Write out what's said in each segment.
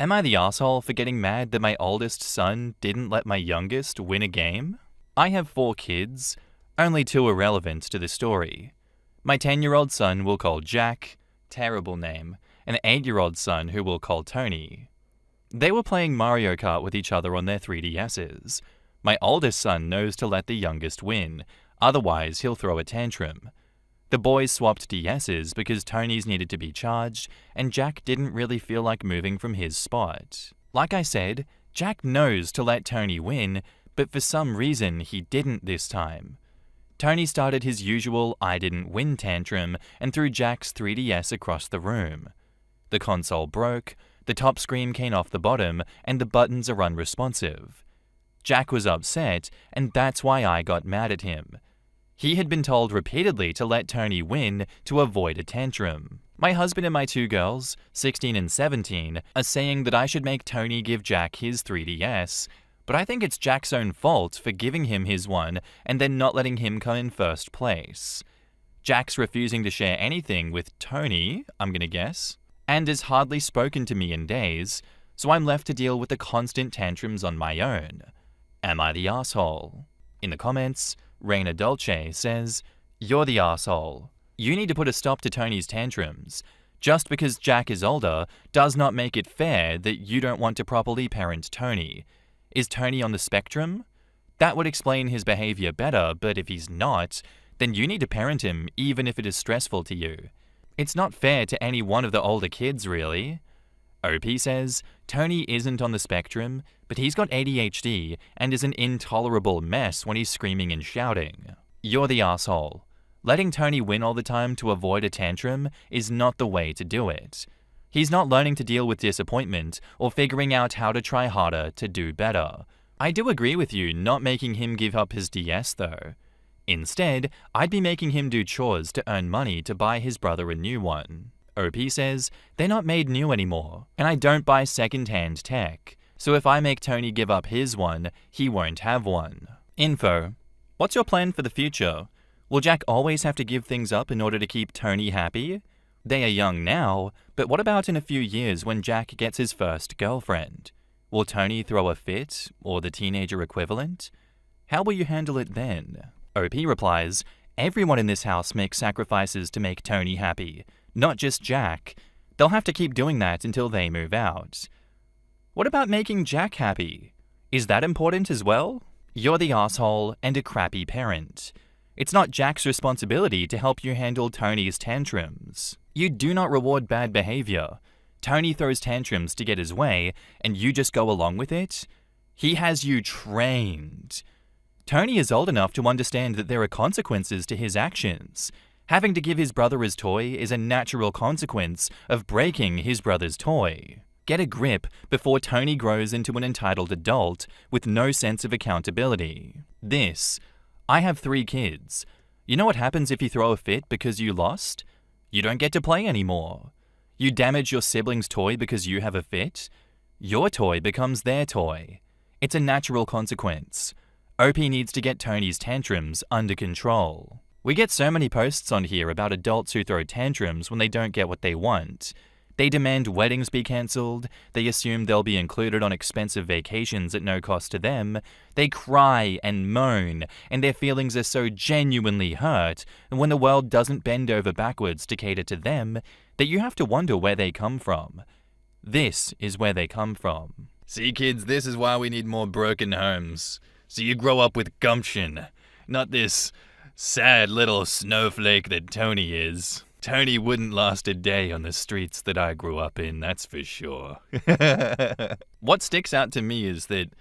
Am I the asshole for getting mad that my oldest son didn't let my youngest win a game? I have 4 kids, only 2 are relevant to the story. My 10-year-old son we'll call Jack, terrible name, and an 8-year-old son who we'll call Tony. They were playing Mario Kart with each other on their 3DSs. My oldest son knows to let the youngest win, otherwise he'll throw a tantrum. The boys swapped DSs because Tony's needed to be charged, and Jack didn't really feel like moving from his spot. Like I said, Jack knows to let Tony win, but for some reason he didn't this time. Tony started his usual I didn't win tantrum and threw Jack's 3DS across the room. The console broke, the top screen came off the bottom, and the buttons are unresponsive. Jack was upset, and that's why I got mad at him. He had been told repeatedly to let Tony win to avoid a tantrum. My husband and my 2 girls, 16 and 17, are saying that I should make Tony give Jack his 3DS, but I think it's Jack's own fault for giving him his one and then not letting him come in first place. Jack's refusing to share anything with Tony, I'm gonna guess, and has hardly spoken to me in days, so I'm left to deal with the constant tantrums on my own. Am I the asshole? In the comments, Reina Dolce says, "You're the asshole. You need to put a stop to Tony's tantrums. Just because Jack is older does not make it fair that you don't want to properly parent Tony. Is Tony on the spectrum? That would explain his behavior better, but if he's not, then you need to parent him even if it is stressful to you. It's not fair to any one of the older kids, really." OP says, "Tony isn't on the spectrum, but he's got ADHD and is an intolerable mess when he's screaming and shouting." You're the asshole. Letting Tony win all the time to avoid a tantrum is not the way to do it. He's not learning to deal with disappointment or figuring out how to try harder to do better. I do agree with you not making him give up his DS though. Instead, I'd be making him do chores to earn money to buy his brother a new one. OP says, "They're not made new anymore, and I don't buy second-hand tech, so if I make Tony give up his one, he won't have one." Info. What's your plan for the future? Will Jack always have to give things up in order to keep Tony happy? They are young now, but what about in a few years when Jack gets his first girlfriend? Will Tony throw a fit, or the teenager equivalent? How will you handle it then? OP replies, "Everyone in this house makes sacrifices to make Tony happy. Not just Jack. They'll have to keep doing that until they move out." What about making Jack happy? Is that important as well? You're the asshole and a crappy parent. It's not Jack's responsibility to help you handle Tony's tantrums. You do not reward bad behavior. Tony throws tantrums to get his way, and you just go along with it? He has you trained. Tony is old enough to understand that there are consequences to his actions. Having to give his brother his toy is a natural consequence of breaking his brother's toy. Get a grip before Tony grows into an entitled adult with no sense of accountability. I have 3 kids. You know what happens if you throw a fit because you lost? You don't get to play anymore. You damage your sibling's toy because you have a fit? Your toy becomes their toy. It's a natural consequence. OP needs to get Tony's tantrums under control. We get so many posts on here about adults who throw tantrums when they don't get what they want. They demand weddings be cancelled, they assume they'll be included on expensive vacations at no cost to them, they cry and moan, and their feelings are so genuinely hurt when the world doesn't bend over backwards to cater to them that you have to wonder where they come from. This is where they come from. See kids, this is why we need more broken homes. So you grow up with gumption, not this sad little snowflake that Tony is. Tony wouldn't last a day on the streets that I grew up in, that's for sure. What sticks out to me is that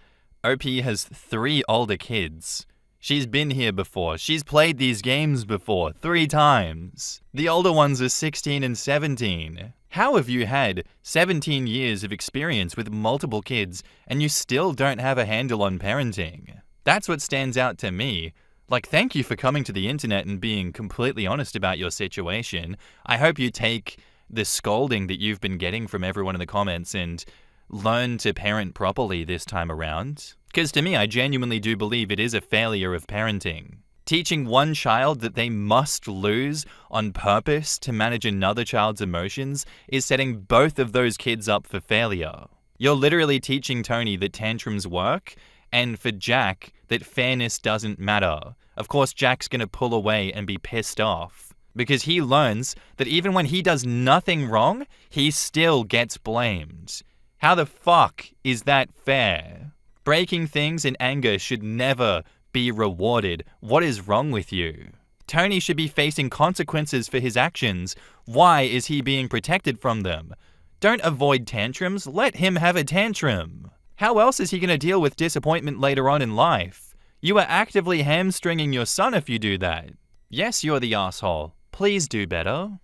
OP has 3 older kids. She's been here before. She's played these games before 3 times. The older ones are 16 and 17. How have you had 17 years of experience with multiple kids and you still don't have a handle on parenting? That's what stands out to me. Like, thank you for coming to the internet and being completely honest about your situation. I hope you take the scolding that you've been getting from everyone in the comments and learn to parent properly this time around. Because to me, I genuinely do believe it is a failure of parenting. Teaching one child that they must lose on purpose to manage another child's emotions is setting both of those kids up for failure. You're literally teaching Tony that tantrums work, and for Jack, that fairness doesn't matter. Of course, Jack's gonna pull away and be pissed off, because he learns that even when he does nothing wrong, he still gets blamed. How the fuck is that fair? Breaking things in anger should never be rewarded. What is wrong with you? Tony should be facing consequences for his actions. Why is he being protected from them? Don't avoid tantrums, let him have a tantrum. How else is he going to deal with disappointment later on in life? You are actively hamstringing your son if you do that. Yes, you're the asshole. Please do better.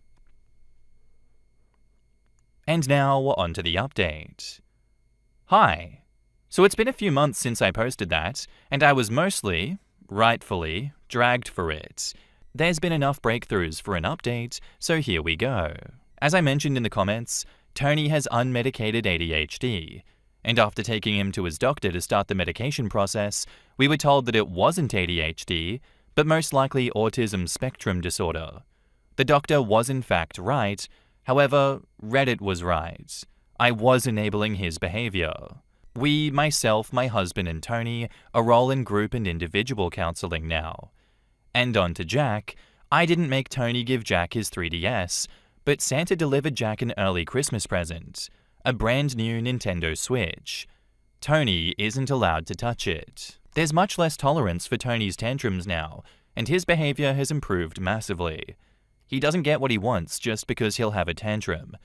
And now we're on to the update. Hi. So it's been a few months since I posted that, and I was mostly, rightfully, dragged for it. There's been enough breakthroughs for an update, so here we go. As I mentioned in the comments, Tony has unmedicated ADHD, and after taking him to his doctor to start the medication process, we were told that it wasn't ADHD, but most likely autism spectrum disorder. The doctor was in fact right, however, Reddit was right. I was enabling his behavior. We, myself, my husband and Tony, are all in group and individual counseling now. And on to Jack, I didn't make Tony give Jack his 3DS, but Santa delivered Jack an early Christmas present, a brand new Nintendo Switch. Tony isn't allowed to touch it. There's much less tolerance for Tony's tantrums now, and his behavior has improved massively. He doesn't get what he wants just because he'll have a tantrum.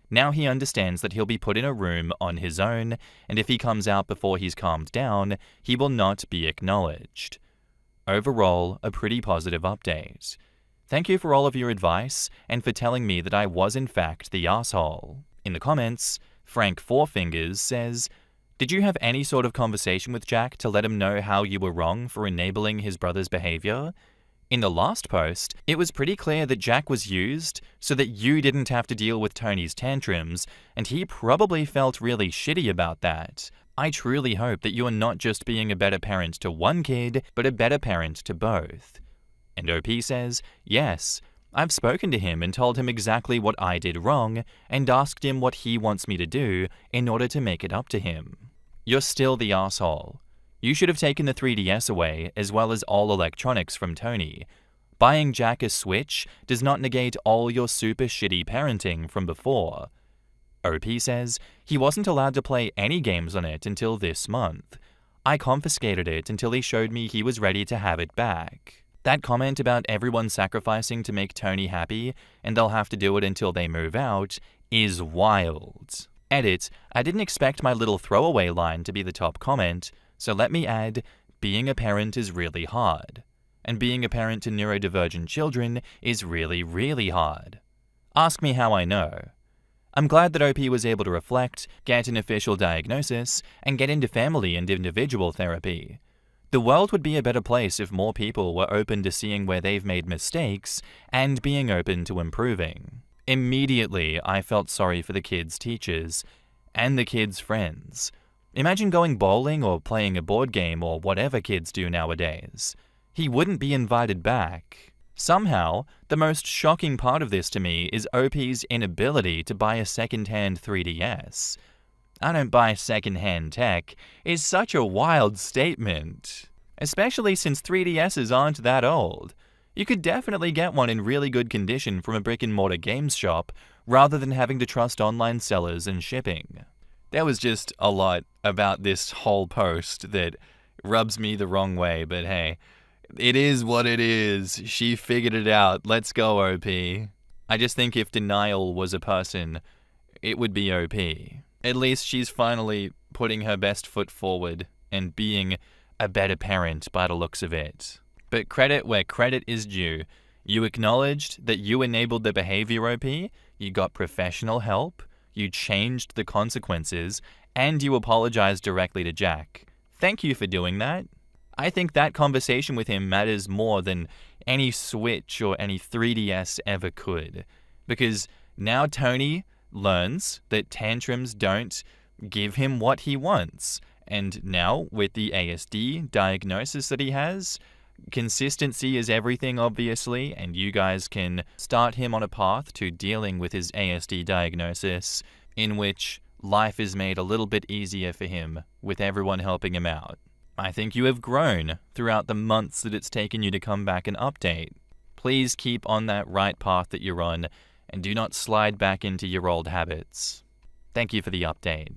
Now he understands that he'll be put in a room on his own, and if he comes out before he's calmed down, he will not be acknowledged. Overall, a pretty positive update. Thank you for all of your advice, and for telling me that I was in fact the asshole. In the comments, Frank Fourfingers says, "Did you have any sort of conversation with Jack to let him know how you were wrong for enabling his brother's behavior? In the last post, it was pretty clear that Jack was used so that you didn't have to deal with Tony's tantrums, and he probably felt really shitty about that. I truly hope that you are not just being a better parent to one kid, but a better parent to both." And OP says, "Yes, I've spoken to him and told him exactly what I did wrong and asked him what he wants me to do in order to make it up to him. You're still the asshole. You should have taken the 3DS away as well as all electronics from Tony. Buying Jack a Switch does not negate all your super shitty parenting from before." OP says, "He wasn't allowed to play any games on it until this month. I confiscated it until he showed me he was ready to have it back." That comment about everyone sacrificing to make Tony happy and they'll have to do it until they move out is wild. Edit, I didn't expect my little throwaway line to be the top comment, so let me add, being a parent is really hard. And being a parent to neurodivergent children is really, really hard. Ask me how I know. I'm glad that OP was able to reflect, get an official diagnosis, and get into family and individual therapy. The world would be a better place if more people were open to seeing where they've made mistakes and being open to improving. Immediately, I felt sorry for the kids' teachers and the kids' friends. Imagine going bowling or playing a board game or whatever kids do nowadays. He wouldn't be invited back. Somehow, the most shocking part of this to me is OP's inability to buy a second-hand 3DS. "I don't buy second-hand tech" is such a wild statement. Especially since 3DSs aren't that old. You could definitely get one in really good condition from a brick-and-mortar games shop, rather than having to trust online sellers and shipping. There was just a lot about this whole post that rubs me the wrong way, but hey, it is what it is. She figured it out. Let's go, OP. I just think if denial was a person, it would be OP. At least she's finally putting her best foot forward and being a better parent by the looks of it. But credit where credit is due. You acknowledged that you enabled the behavior, OP, you got professional help, you changed the consequences, and you apologized directly to Jack. Thank you for doing that. I think that conversation with him matters more than any Switch or any 3DS ever could. Because now Tony learns that tantrums don't give him what he wants. And now, with the ASD diagnosis that he has, consistency is everything, obviously, and you guys can start him on a path to dealing with his ASD diagnosis, in which Life is made a little bit easier for him with everyone helping him out. I think you have grown throughout the months that it's taken you to come back and update. Please keep on that right path that you're on and do not slide back into your old habits. Thank you for the update.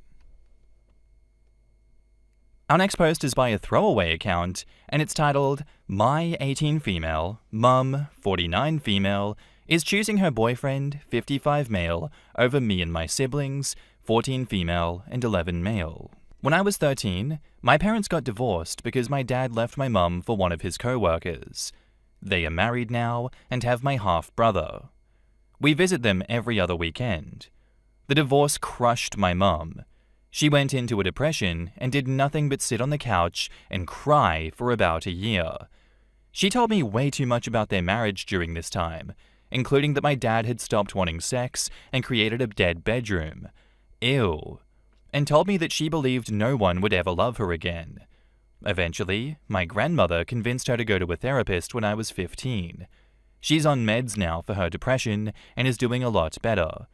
Our next post is by a throwaway account, and it's titled, My 18 female, mum 49 female, is choosing her boyfriend 55 male over me and my siblings 14 female and 11 male. When I was 13, my parents got divorced because my dad left my mum for one of his co-workers. They are married now and have my half-brother. We visit them every other weekend. The divorce crushed my mum. She went into a depression and did nothing but sit on the couch and cry for about a year. She told me way too much about their marriage during this time, including that my dad had stopped wanting sex and created a dead bedroom. Ew. And told me that she believed no one would ever love her again. Eventually, my grandmother convinced her to go to a therapist when I was 15. She's on meds now for her depression and is doing a lot better.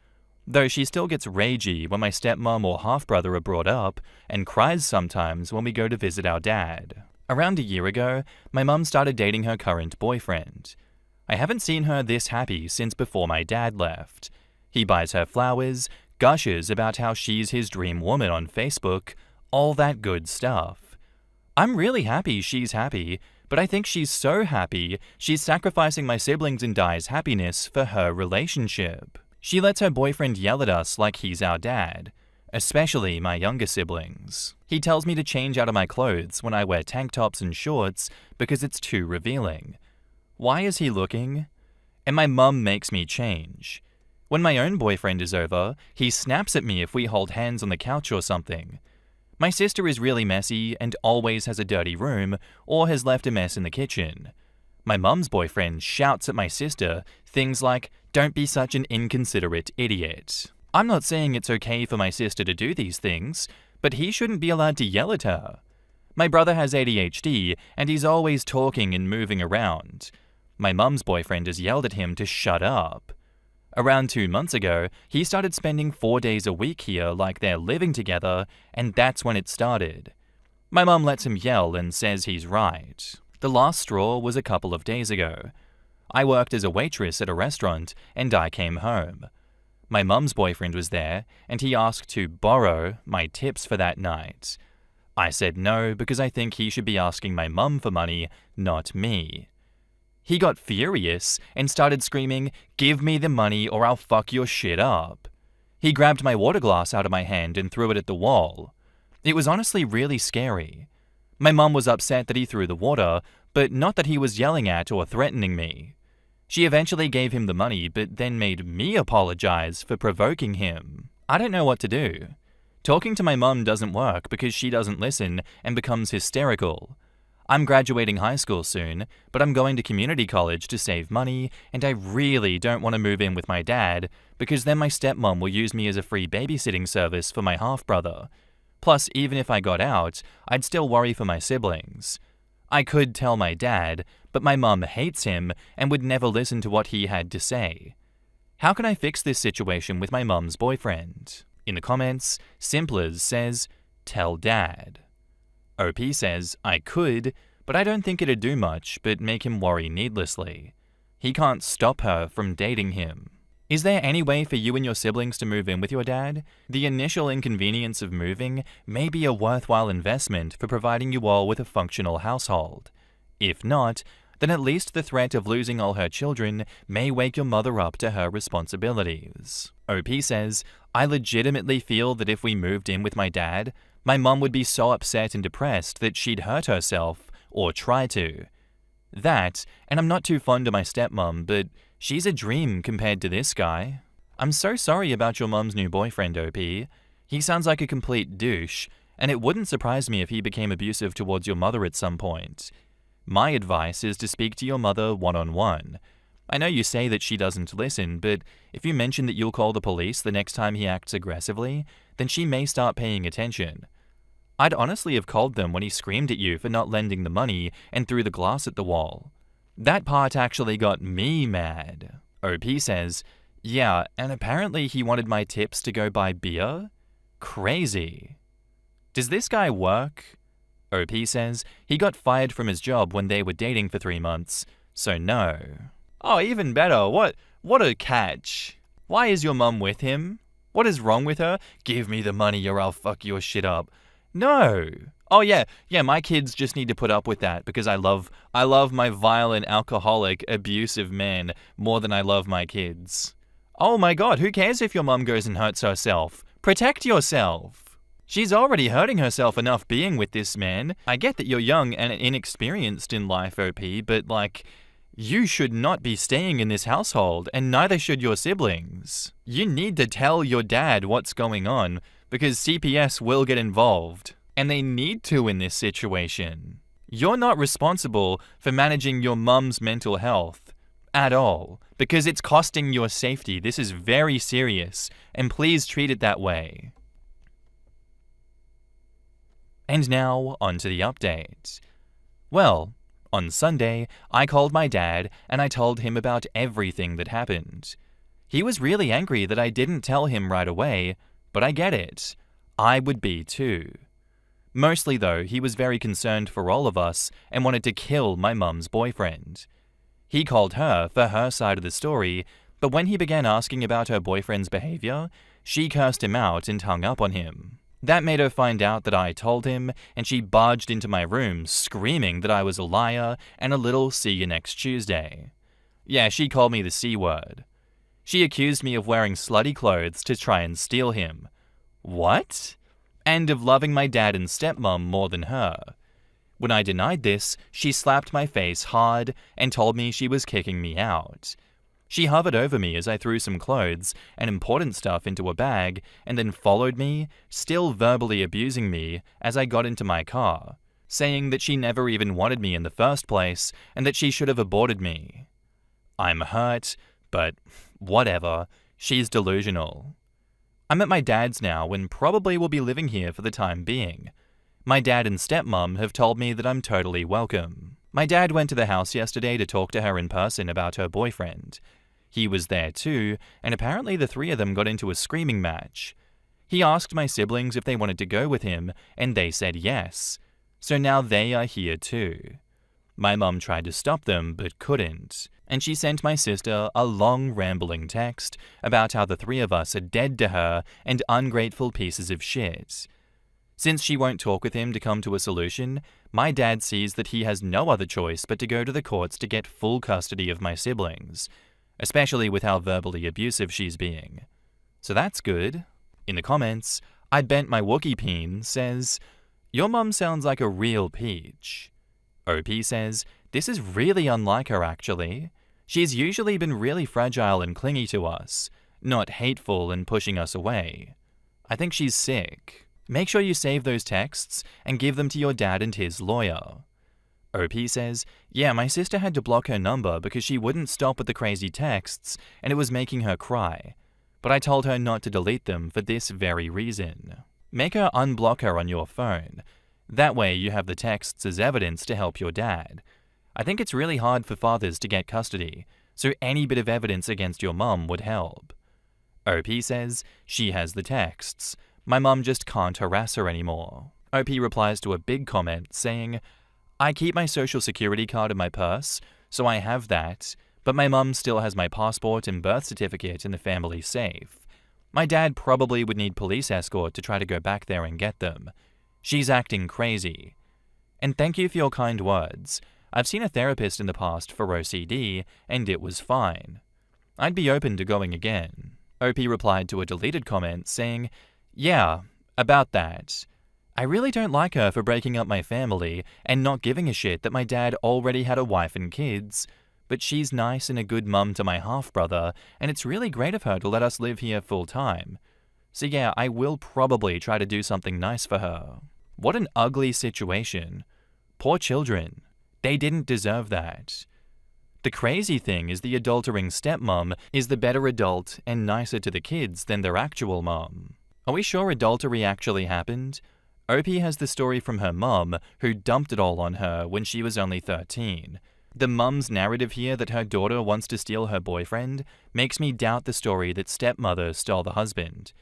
Though she still gets ragey when my stepmom or half-brother are brought up, and cries sometimes when we go to visit our dad. Around a year ago, my mum started dating her current boyfriend. I haven't seen her this happy since before my dad left. He buys her flowers, gushes about how she's his dream woman on Facebook, all that good stuff. I'm really happy she's happy, but I think she's so happy she's sacrificing my siblings and Di's happiness for her relationship. She lets her boyfriend yell at us like he's our dad, especially my younger siblings. He tells me to change out of my clothes when I wear tank tops and shorts because it's too revealing. Why is he looking? And my mum makes me change. When my own boyfriend is over, he snaps at me if we hold hands on the couch or something. My sister is really messy and always has a dirty room or has left a mess in the kitchen. My mum's boyfriend shouts at my sister things like, "Don't be such an inconsiderate idiot." I'm not saying it's okay for my sister to do these things, but he shouldn't be allowed to yell at her. My brother has ADHD and he's always talking and moving around. My mum's boyfriend has yelled at him to shut up. Around 2 months ago, he started spending 4 days a week here like they're living together, and that's when it started. My mum lets him yell and says he's right. The last straw was a couple of days ago. I worked as a waitress at a restaurant, and I came home. My mum's boyfriend was there, and he asked to borrow my tips for that night. I said no because I think he should be asking my mum for money, not me. He got furious and started screaming, "Give me the money or I'll fuck your shit up." He grabbed my water glass out of my hand and threw it at the wall. It was honestly really scary. My mum was upset that he threw the water, but not that he was yelling at or threatening me. She eventually gave him the money, but then made me apologize for provoking him. I don't know what to do. Talking to my mum doesn't work because she doesn't listen and becomes hysterical. I'm graduating high school soon, but I'm going to community college to save money, and I really don't want to move in with my dad because then my stepmom will use me as a free babysitting service for my half-brother. Plus, even if I got out, I'd still worry for my siblings. I could tell my dad, but my mum hates him and would never listen to what he had to say. How can I fix this situation with my mum's boyfriend? In the comments, Simplers says, "Tell dad." OP says, "I could, but I don't think it'd do much but make him worry needlessly. He can't stop her from dating him." Is there any way for you and your siblings to move in with your dad? The initial inconvenience of moving may be a worthwhile investment for providing you all with a functional household. If not, then at least the threat of losing all her children may wake your mother up to her responsibilities. OP says, "I legitimately feel that if we moved in with my dad, my mum would be so upset and depressed that she'd hurt herself or try to. That, and I'm not too fond of my stepmom, but she's a dream compared to this guy. I'm so sorry about your mum's new boyfriend, OP. He sounds like a complete douche, and it wouldn't surprise me if he became abusive towards your mother at some point. My advice is to speak to your mother one-on-one. I know you say that she doesn't listen, but if you mention that you'll call the police the next time he acts aggressively, then she may start paying attention. I'd honestly have called them when he screamed at you for not lending the money and threw the glass at the wall. That part actually got me mad." OP says, "Yeah, and apparently he wanted my tips to go buy beer? crazy. Does this guy work? OP says he got fired from his job when they were dating for 3 months, so no. Oh, even better. What a catch. Why is your mum with him? What is wrong with her? Give me the money or I'll fuck your shit up. No. Oh yeah, my kids just need to put up with that because I love my violent, alcoholic, abusive man more than I love my kids. Oh my god, who cares if your mum goes and hurts herself? Protect yourself. She's already hurting herself enough being with this man. I get that you're young and inexperienced in life, OP, but you should not be staying in this household, and neither should your siblings. You need to tell your dad what's going on, because CPS will get involved. And they need to in this situation. You're not responsible for managing your mum's mental health at all, because it's costing your safety. This is very serious, and please treat it that way. And now, on to the update. Well, on Sunday, I called my dad and I told him about everything that happened. He was really angry that I didn't tell him right away, but I get it. I would be too. Mostly though, he was very concerned for all of us and wanted to kill my mum's boyfriend. He called her for her side of the story, but when he began asking about her boyfriend's behavior, she cursed him out and hung up on him. That made her find out that I told him, and she barged into my room screaming that I was a liar and a little see you next Tuesday. Yeah, she called me the C word. She accused me of wearing slutty clothes to try and steal him. What? And of loving my dad and stepmom more than her. When I denied this, she slapped my face hard and told me she was kicking me out. She hovered over me as I threw some clothes and important stuff into a bag and then followed me, still verbally abusing me, as I got into my car, saying that she never even wanted me in the first place and that she should have aborted me. I'm hurt, but whatever, she's delusional. I'm at my dad's now and probably will be living here for the time being. My dad and stepmom have told me that I'm totally welcome. My dad went to the house yesterday to talk to her in person about her boyfriend. He was there too, and apparently the three of them got into a screaming match. He asked my siblings if they wanted to go with him, and they said yes. So now they are here too. My mum tried to stop them, but couldn't. And she sent my sister a long rambling text about how the three of us are dead to her and ungrateful pieces of shit. Since she won't talk with him to come to a solution, my dad sees that he has no other choice but to go to the courts to get full custody of my siblings, especially with how verbally abusive she's being. So that's good. In the comments, I Bent My Wookie Peen says, "Your mum sounds like a real peach." OP says, "This is really unlike her actually. She's usually been really fragile and clingy to us, not hateful and pushing us away. I think she's sick. Make sure you save those texts and give them to your dad and his lawyer." OP says, "Yeah, my sister had to block her number because she wouldn't stop with the crazy texts and it was making her cry. But I told her not to delete them for this very reason. Make her unblock her on your phone. That way you have the texts as evidence to help your dad. I think it's really hard for fathers to get custody, so any bit of evidence against your mum would help." OP says, "She has the texts. My mum just can't harass her anymore." OP replies to a big comment saying, "I keep my social security card in my purse, so I have that, but my mum still has my passport and birth certificate in the family safe. My dad probably would need police escort to try to go back there and get them. She's acting crazy. And thank you for your kind words. I've seen a therapist in the past for OCD, and it was fine. I'd be open to going again." OP replied to a deleted comment saying, "Yeah, about that. I really don't like her for breaking up my family and not giving a shit that my dad already had a wife and kids, but she's nice and a good mum to my half-brother, and it's really great of her to let us live here full-time. So yeah, I will probably try to do something nice for her." What an ugly situation. Poor children. They didn't deserve that. The crazy thing is the adultering stepmom is the better adult and nicer to the kids than their actual mom. Are we sure adultery actually happened? OP has the story from her mum, who dumped it all on her when she was only 13. The mum's narrative here that her daughter wants to steal her boyfriend makes me doubt the story that stepmother stole the husband.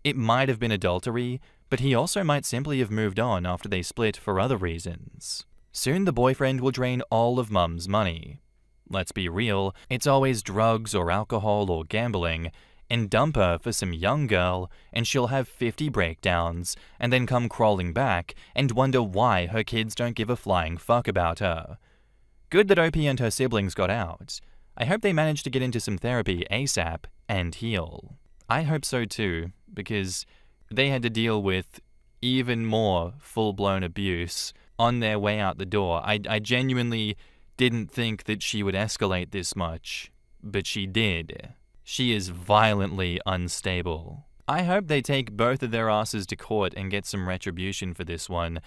It might have been adultery, but he also might simply have moved on after they split for other reasons. Soon the boyfriend will drain all of Mum's money. Let's be real, it's always drugs or alcohol or gambling, and dump her for some young girl, and she'll have 50 breakdowns, and then come crawling back and wonder why her kids don't give a flying fuck about her. Good that OP and her siblings got out. I hope they manage to get into some therapy ASAP and heal. I hope so too, because they had to deal with even more full-blown abuse on their way out the door. I genuinely didn't think that she would escalate this much, but she did. She is violently unstable. I hope they take both of their asses to court and get some retribution for this one,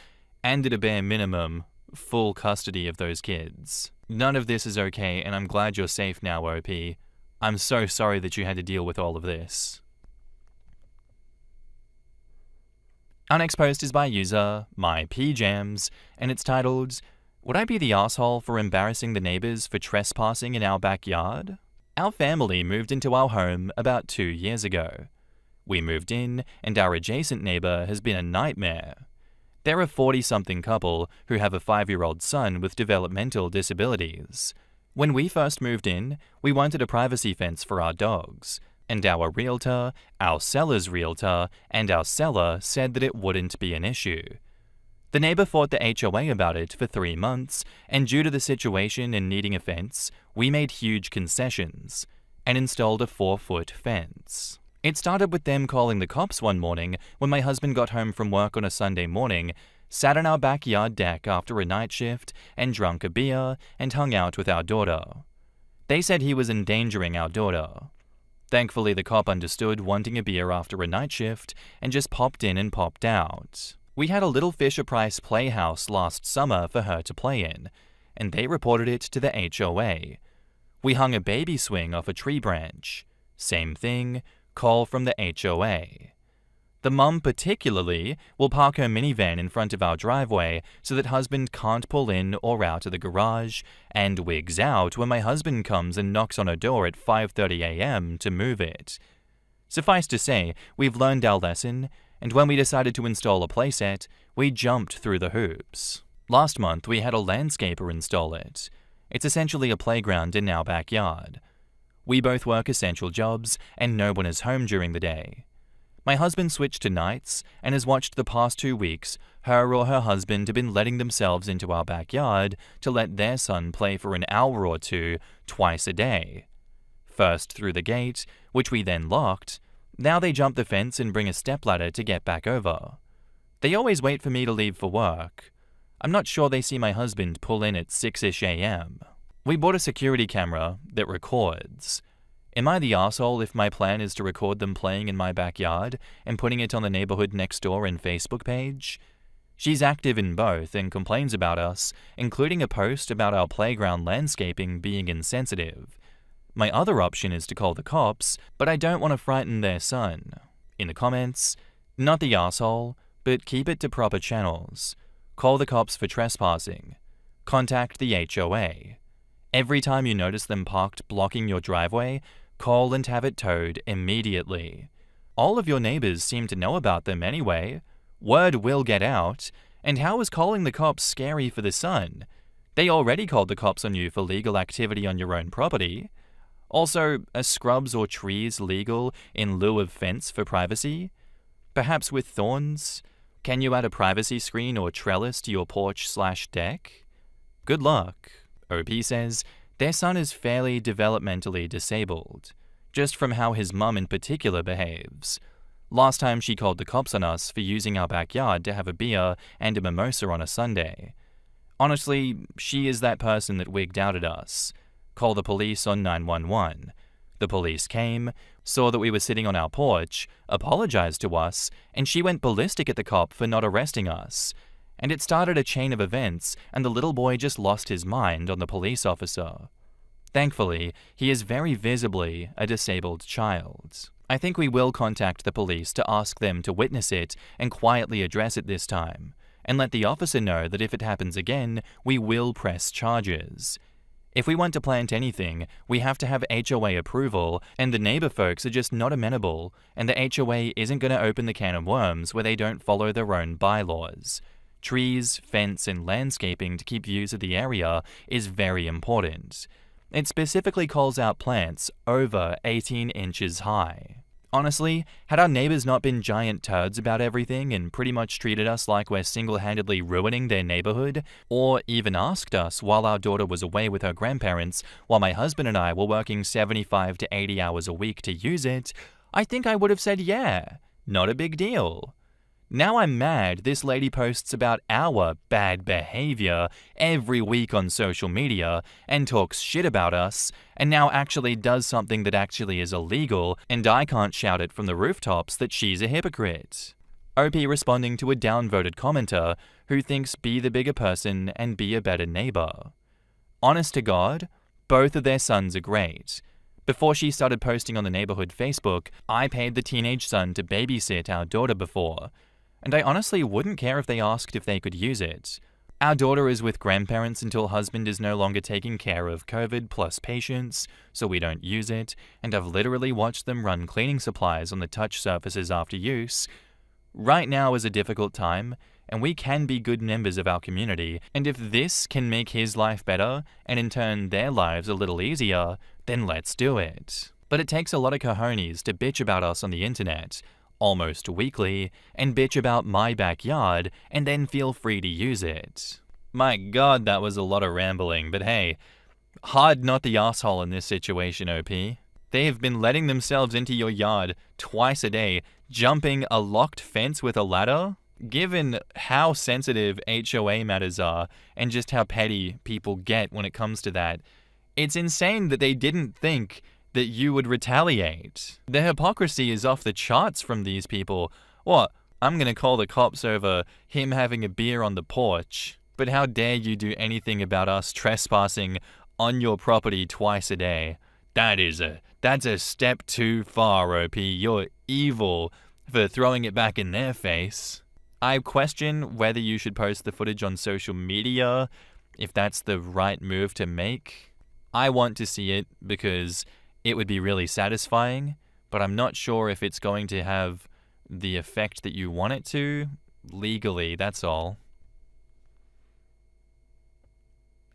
and at a bare minimum, full custody of those kids. None of this is okay, and I'm glad you're safe now, OP. I'm so sorry that you had to deal with all of this. Our next post is by user MyPjams, and it's titled, "Would I be the asshole for embarrassing the neighbors for trespassing in our backyard?" Our family moved into our home about 2 years ago. We moved in, and our adjacent neighbor has been a nightmare. They're a 40-something couple who have a 5-year-old son with developmental disabilities. When we first moved in, we wanted a privacy fence for our dogs, and our realtor, our seller's realtor, and our seller said that it wouldn't be an issue. The neighbor fought the HOA about it for 3 months, and due to the situation and needing a fence, we made huge concessions and installed a 4-foot fence. It started with them calling the cops one morning when my husband got home from work on a Sunday morning, sat on our backyard deck after a night shift, and drank a beer and hung out with our daughter. They said he was endangering our daughter. Thankfully, the cop understood wanting a beer after a night shift and just popped in and popped out. We had a little Fisher-Price playhouse last summer for her to play in, and they reported it to the HOA. We hung a baby swing off a tree branch. Same thing, call from the HOA. The mum particularly will park her minivan in front of our driveway so that husband can't pull in or out of the garage, and wigs out when my husband comes and knocks on her door at 5:30 a.m. to move it. Suffice to say, we've learned our lesson, and when we decided to install a playset, we jumped through the hoops. Last month, we had a landscaper install it. It's essentially a playground in our backyard. We both work essential jobs, and no one is home during the day. My husband switched to nights and has watched the past 2 weeks her or her husband have been letting themselves into our backyard to let their son play for an hour or two twice a day. First through the gate, which we then locked. Now they jump the fence and bring a stepladder to get back over. They always wait for me to leave for work. I'm not sure they see my husband pull in at 6-ish a.m. We bought a security camera that records. Am I the asshole if my plan is to record them playing in my backyard and putting it on the neighborhood next door and Facebook page? She's active in both and complains about us, including a post about our playground landscaping being insensitive. My other option is to call the cops, but I don't want to frighten their son. In the comments, not the asshole, but keep it to proper channels. Call the cops for trespassing. Contact the HOA. Every time you notice them parked blocking your driveway, call and have it towed immediately. All of your neighbors seem to know about them anyway. Word will get out. And how is calling the cops scary for the son? They already called the cops on you for legal activity on your own property. Also, are scrubs or trees legal in lieu of fence for privacy? Perhaps with thorns? Can you add a privacy screen or trellis to your porch/deck? Good luck. OP says, their son is fairly developmentally disabled, just from how his mum in particular behaves. Last time she called the cops on us for using our backyard to have a beer and a mimosa on a Sunday. Honestly, she is that person that wigged out at us. Call the police on 911. The police came, saw that we were sitting on our porch, apologized to us, and she went ballistic at the cop for not arresting us. And it started a chain of events, and the little boy just lost his mind on the police officer. Thankfully, he is very visibly a disabled child. I think we will contact the police to ask them to witness it and quietly address it this time, and let the officer know that if it happens again, we will press charges. If we want to plant anything, we have to have HOA approval, and the neighbor folks are just not amenable, and the HOA isn't going to open the can of worms where they don't follow their own bylaws. Trees, fence, and landscaping to keep views of the area is very important. It specifically calls out plants over 18 inches high. Honestly, had our neighbors not been giant turds about everything and pretty much treated us like we're single-handedly ruining their neighborhood, or even asked us while our daughter was away with her grandparents while my husband and I were working 75 to 80 hours a week to use it, I think I would have said yeah, not a big deal. Now I'm mad this lady posts about our bad behavior every week on social media and talks shit about us, and now actually does something that actually is illegal, and I can't shout it from the rooftops that she's a hypocrite. OP responding to a downvoted commenter who thinks be the bigger person and be a better neighbor. Honest to God, both of their sons are great. Before she started posting on the neighborhood Facebook, I paid the teenage son to babysit our daughter before, and I honestly wouldn't care if they asked if they could use it. Our daughter is with grandparents until husband is no longer taking care of COVID plus patients, so we don't use it, and I've literally watched them run cleaning supplies on the touch surfaces after use. Right now is a difficult time, and we can be good members of our community, and if this can make his life better, and in turn their lives a little easier, then let's do it. But it takes a lot of cojones to bitch about us on the internet, almost weekly, and bitch about my backyard, and then feel free to use it. My God, that was a lot of rambling, but hey, hard not the asshole in this situation, OP. They have been letting themselves into your yard twice a day, jumping a locked fence with a ladder? Given how sensitive HOA matters are, and just how petty people get when it comes to that, it's insane that they didn't think that you would retaliate. The hypocrisy is off the charts from these people. What? I'm gonna call the cops over him having a beer on the porch. But how dare you do anything about us trespassing on your property twice a day? That's a step too far, OP. You're evil for throwing it back in their face. I question whether you should post the footage on social media, if that's the right move to make. I want to see it because it would be really satisfying, but I'm not sure if it's going to have the effect that you want it to, legally, that's all.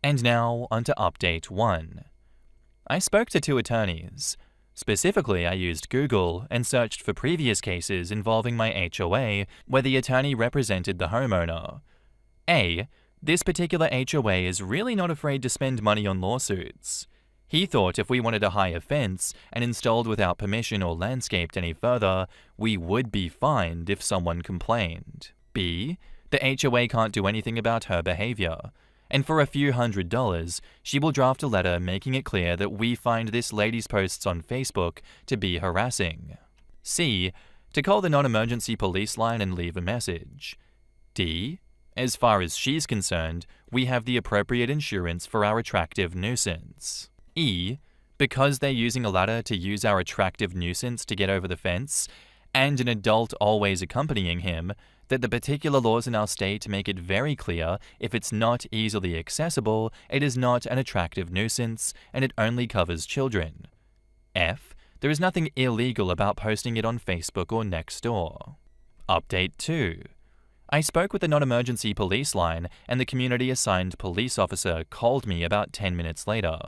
And now, onto Update 1. I spoke to 2 attorneys. Specifically, I used Google and searched for previous cases involving my HOA where the attorney represented the homeowner. A. This particular HOA is really not afraid to spend money on lawsuits. He thought if we wanted a higher fence and installed without permission or landscaped any further, we would be fined if someone complained. B. The HOA can't do anything about her behavior, and for a few $100s, she will draft a letter making it clear that we find this lady's posts on Facebook to be harassing. C. To call the non-emergency police line and leave a message. D. As far as she's concerned, we have the appropriate insurance for our attractive nuisance. E. Because they're using a ladder to use our attractive nuisance to get over the fence, and an adult always accompanying him, that the particular laws in our state make it very clear if it's not easily accessible, it is not an attractive nuisance, and it only covers children. F. There is nothing illegal about posting it on Facebook or Nextdoor. Update 2. I spoke with the non-emergency police line, and the community-assigned police officer called me about 10 minutes later.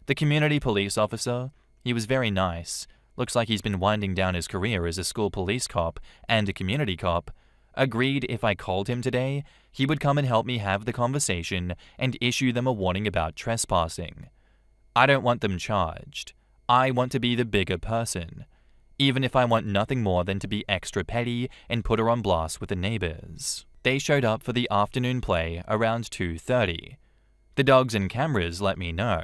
The community police officer, he was very nice, looks like he's been winding down his career as a school police cop and a community cop, agreed if I called him today, he would come and help me have the conversation and issue them a warning about trespassing. I don't want them charged. I want to be the bigger person, even if I want nothing more than to be extra petty and put her on blast with the neighbors. They showed up for the afternoon play around 2:30. The dogs and cameras let me know.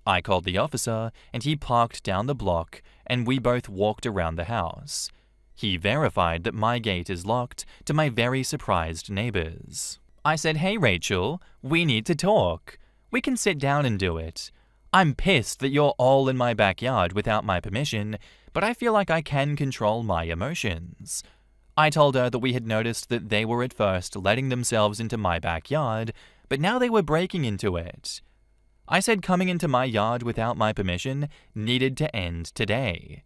I called the officer, and he parked down the block, and we both walked around the house. He verified that my gate is locked, to my very surprised neighbors. I said, "Hey Rachel, we need to talk. We can sit down and do it. I'm pissed that you're all in my backyard without my permission, but I feel like I can control my emotions." I told her that we had noticed that they were at first letting themselves into my backyard, but now they were breaking into it. I said coming into my yard without my permission needed to end today.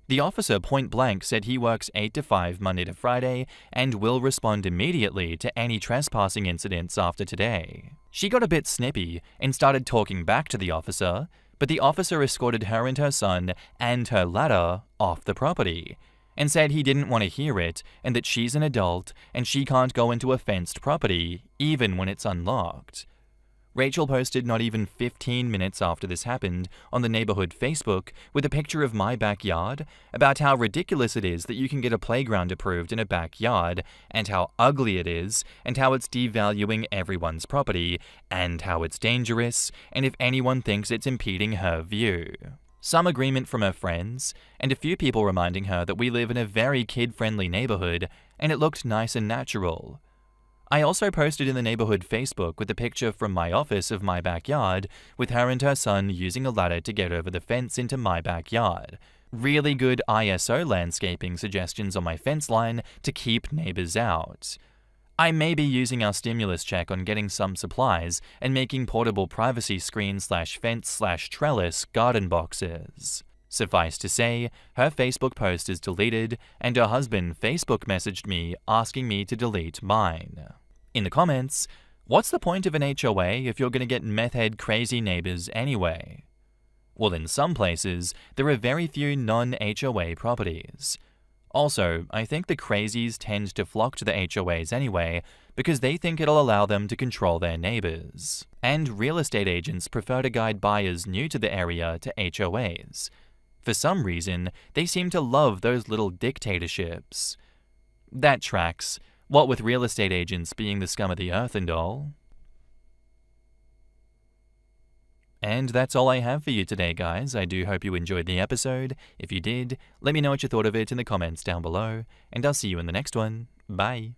The officer point blank said he works 8 to 5 Monday to Friday and will respond immediately to any trespassing incidents after today. She got a bit snippy and started talking back to the officer, but the officer escorted her and her son and her ladder off the property and said he didn't want to hear it and that she's an adult and she can't go into a fenced property even when it's unlocked. Rachel posted not even 15 minutes after this happened on the neighborhood Facebook with a picture of my backyard about how ridiculous it is that you can get a playground approved in a backyard, and how ugly it is, and how it's devaluing everyone's property, and how it's dangerous, and if anyone thinks it's impeding her view. Some agreement from her friends, and a few people reminding her that we live in a very kid-friendly neighborhood, and it looked nice and natural. I also posted in the neighborhood Facebook with a picture from my office of my backyard with her and her son using a ladder to get over the fence into my backyard. Really good ISO landscaping suggestions on my fence line to keep neighbors out. I may be using our stimulus check on getting some supplies and making portable privacy screen/fence/trellis garden boxes. Suffice to say, her Facebook post is deleted, and her husband Facebook messaged me asking me to delete mine. In the comments, what's the point of an HOA if you're going to get meth head crazy neighbors anyway? Well, in some places, there are very few non-HOA properties. Also, I think the crazies tend to flock to the HOAs anyway because they think it'll allow them to control their neighbors. And real estate agents prefer to guide buyers new to the area to HOAs. For some reason, they seem to love those little dictatorships. That tracks, what with real estate agents being the scum of the earth and all. And that's all I have for you today, guys. I do hope you enjoyed the episode. If you did, let me know what you thought of it in the comments down below, and I'll see you in the next one. Bye.